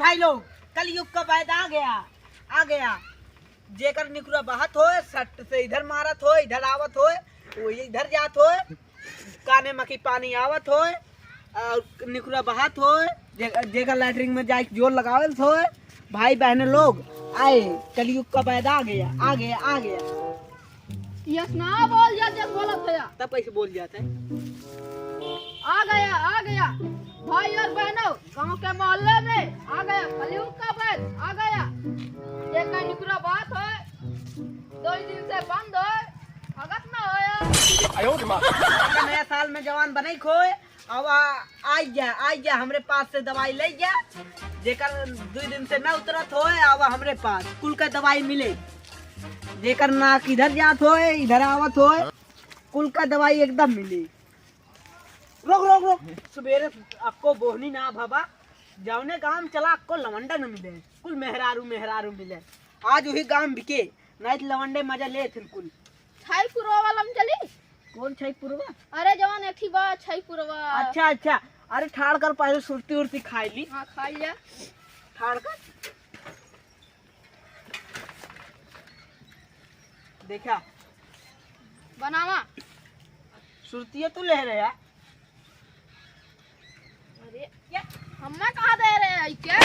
भाई लोग, कलयुग का पैदा आ गया। जेकर निकुरा बहत होए, सट से इधर मारत होए, इधर आवत होए, वो इधर जात होए, काने मकी पानी आवत होए और निकुरा बहत होए, जेकर लैटरिन में जाके जोर लगावल होए। भाई बहने लोग आए, कलयुग का पैदा आ गया। यस ना बोल जा जब बोला था तब कैसे बोल जाता है? आ गया भाई और बहनों, गांव के मोहल्ले में आ गया कलयुग का बैल आ गया। ये का निकुरा बात है, 2 दिन से बंद है, भगत ना होया। नया साल में जवान बने खोए, अब आई जा हमरे पास से दवाई ले जा। जेकर 2 दिन से न उतरत होए, अब हमरे पास कुल का दवाई मिले। जेकर नाक इधर जात होए, इधर आवत होए, कुल का दवाई एकदम मिली। रोक सवेरे आपको बोहनी ना भाबा, जावने गांव चला आपको लवंडा न मिले, कुल मेहरारू मिले। आज वही गांव बिके, नहीं लवंडे मजा ले थे कुल। छाई पुरवा वाला में चली। कौन छई पुरवा? अरे जवान एक ही बात छाई पुरवा। अच्छा, अरे ठाड़ कर पहले सुरती उरती खाई ली। हाँ खा लिया। ठाड़ कर देखा बनावा सुरती तू ले रहे है। अरे क्या हमें कहा दे रहे हैं क्या?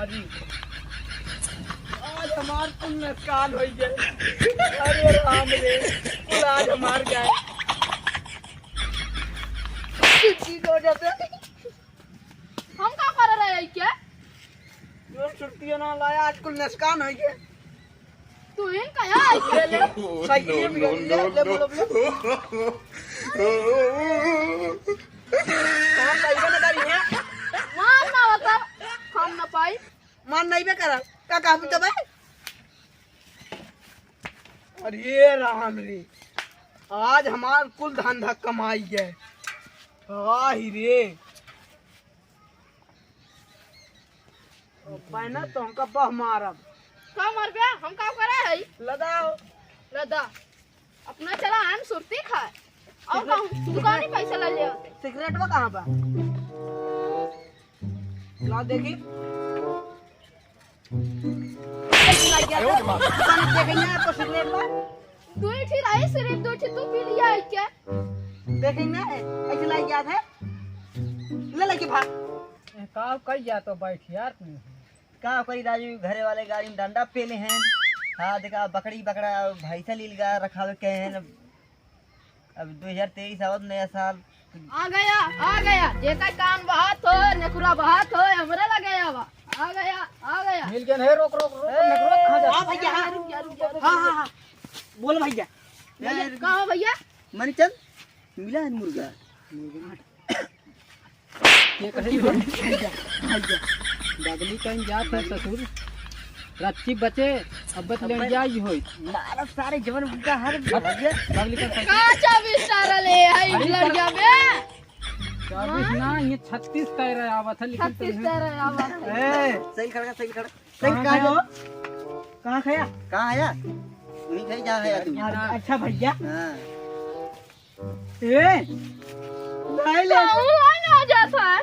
अरे आज हमार कुल नुकसान हो गए। अरे राम रे, कुल आज हमार गए चीज हो जाते। हम क्या कर रहे हैं क्या? जो सुरती ना लाया, आज कुल नुकसान हो गए। तू इनका यार मान ना होता हम ना पाई। मान नहीं बे करा का काबू तब है। अरे राम रे, आज हमार कुल धंधा कमाई गए। हाय रे पहना तो हमका बह मारब। का मर गया? हम का करे है? लगाओ लदा अपना चला हम सुरती खाए और कहूं दुकान ही पैसा ले ले होते। सिगरेट में कहाँ बा? ला देखी तो सिगरेट बा। तू ही ठीक आई सिर्फ दो तू पी लिया है क्या? देखेंगे ऐसे लाई क्या है, ले लेके भाग। का कई जा तो बैठ यार तू। का कोई राजू घरे वाले गाड़ी में डंडा पेले हैं। हाँ देखा बकरी बकरा भैंसा लील गा रखा के हैं। अब 2023 आवत नया साल आ गया जेका कान बहात हो नकुरा बहात हो हमरा लगे बा। आ गया मिल के नहीं रोक हाँ जा। भैया हाँ बोल भैया। कहाँ हो भैया? मनी चल मिला है मुर्गा। ये कहे बगली कहीं जात है ससुर रच्ची बचे अब ले जाई होई मारा सारे जवन उनका हर बगली का का 24 सारा ले आई लड़किया में 24 ना ये 36 कह रहे आवत है। लेकिन 36 सारा आवाज सही खड़ा सही कहाँ हो? कहाँ खया? कहाँ आया? वहीं कहीं जा है तुम। अच्छा भैया ए नहीं ले आ जाता है।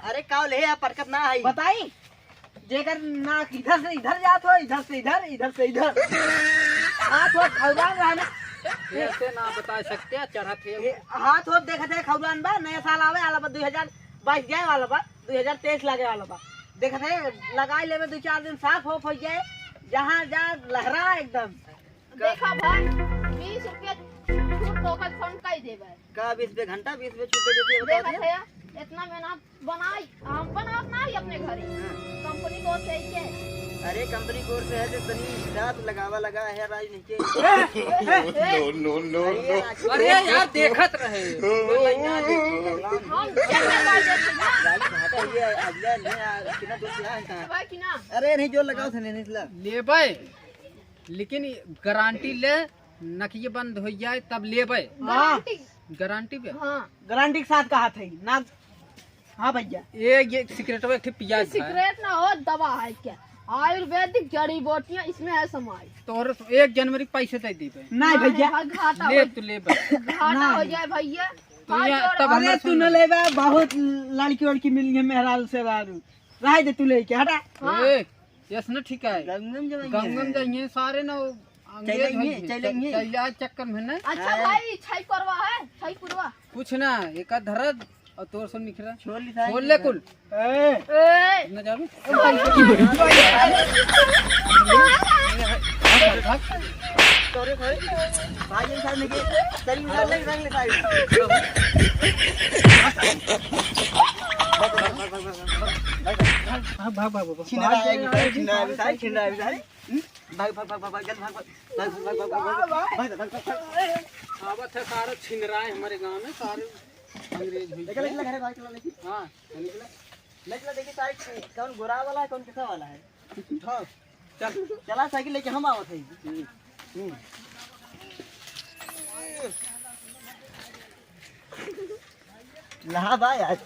अरे काव ले आ परकत ना आई बताई। जेकर नाक इधर से इधर जात हो, इधर से इधर हाथ हो खौरान रहना। ऐसे ना बता सकते चढ़ा थे हाथ हो देखते खौरान बा। नया साल आवे वाला बा, 2022 जाए वाला बा, 2023 लगे वाला बा। देखते लगाई ले में 2-4 दिन साफ हो जाए, जहाँ जा लहरा एकदम। देखा भाई 20 रुपया छूट टोकन फोन काई देबे का 20 रुपये घंटा 20 रुपये छूट दे देते देखा थे इतना मेहनत बनाई हम बनावत ना ही अपने घरे कंपनी को से के। अरे कंपनी कोर से है तो तनी रात लगा है राज नीचे। नो अरे यार देखत रहे हम चलने वाले थे ना। भाई कि ना अरे नहीं जो लगाओ थे नहीं लेबै लेकिन गारंटी ले नकिए बंद हो जाए तब लेबै। गारंटी गारंटी पे हां गारंटी के साथ कहा था ना। हाँ भैया ये सिगरेट में पिया सिगरेट ना हो दवा है क्या? आयुर्वेदिक जड़ी बूटियां इसमें है समाई। तोर 1 जनवरी पैसे दे दी पे। नहीं भैया घाटा ले तू ले बस। घाटा हो जाए भैया। तो हाथ यहाँ जोड़- तब अरे हमर तू न लेबा, बहुत लड़की उड़की मिल गई मेहराल से रारू रह दे, तू लेके हटा। ए यस न ठीक है। गंगम गंगम जाइए सारे ना वो अंग्रेज चलेंगे, हैं। चलेंगे। चलिया चक्कर में ना अच्छा भाई छई परवा है, छई पुरवा। कुछ ना एक धरद और तोर सुन निखरा छोड़ बोल ले कुल ए न जाबे तोरे भाई भाई ये साथ लेके चल उधर ले रंग ले साइड। भाग भाग भाग छिना है छिना है साइड, छिना है साइड। भाग भाग भाग भाग जल्द भाग भाग भाग भाग भाग भाग भाग। आवत है सारे छिन रहा है हमारे गांव में सारे अंग्रेज भी। निकल निकल घरे भाग चला लेके हां निकला निकला। देखिए साइड कौन गोरा वाला है, कौन कैसा वाला है। हाँ चल चला साइकिल लेके हम आवत है। नहा भाई आज